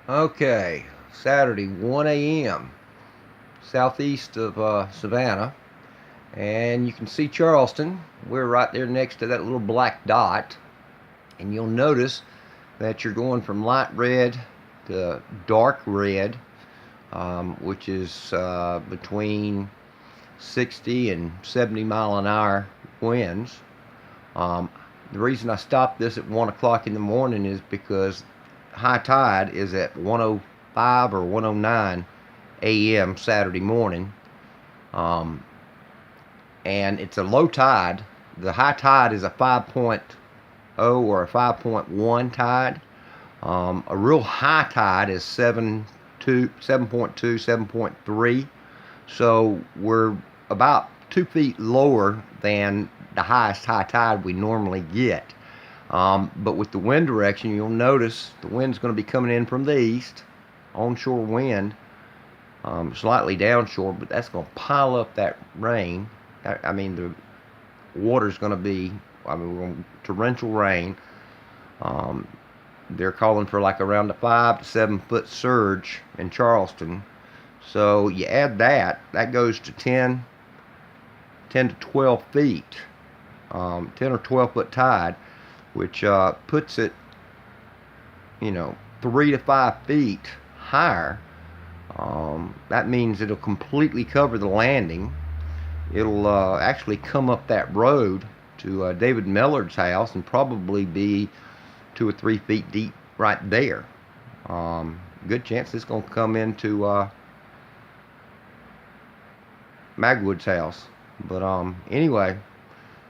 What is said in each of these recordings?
Okay, Saturday, 1 a.m., southeast of Savannah, and you can see Charleston. We're right there next to that little black dot, and you'll notice that you're going from light red to dark red, which is between 60 and 70 mile an hour winds. The reason I stopped this at 1 o'clock in the morning is because high tide is at 1:05 or 1:09 a.m. Saturday morning, and it's a low tide. The high tide is a 5.0 or a 5.1 tide. A real high tide is 7.2, 7.3. So we're about 2 feet lower than the highest high tide we normally get. But with the wind direction, you'll notice the wind's going to be coming in from the east, onshore wind, slightly downshore, but that's going to pile up that rain. I mean, the water's going to be, torrential rain. They're calling for like around a 5 to 7 foot surge in Charleston. So you add that goes to 10 to 12 feet, 10 or 12 foot tide, which puts it, 3 to 5 feet higher. That means it'll completely cover the landing. It'll actually come up that road to David Millard's house and probably be 2 or 3 feet deep right there. Good chance it's going to come into Magwood's house. But anyway,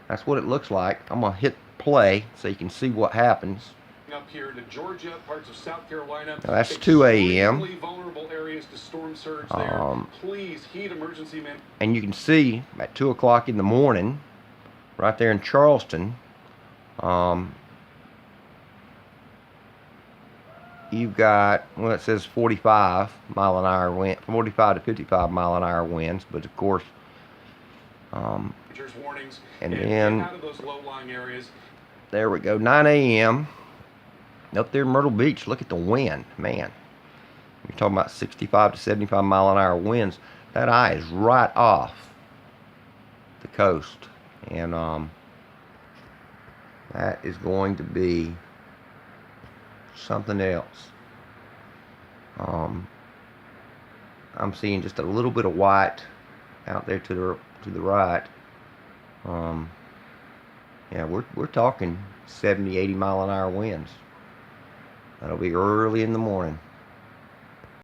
that's what it looks like. I'm going to hit play so you can see what happens. Up here to Georgia, parts of South Carolina. Now that's 2 a.m. Vulnerable areas to storm surge there. Please heed emergency men. And you can see at 2 o'clock in the morning, right there in Charleston, you've got, well, it says 45 mile an hour wind, 45 to 55 mile an hour winds, but of course, warnings, and then out of those low-lying areas. There we go, 9 a.m. up there in Myrtle Beach. Look at the wind, man. You're talking about 65 to 75 mile an hour winds. That eye is right off the coast, and that is going to be something else. I'm seeing just a little bit of white out there to the right. Yeah, we're talking 70, 80 mile an hour winds. That'll be early in the morning.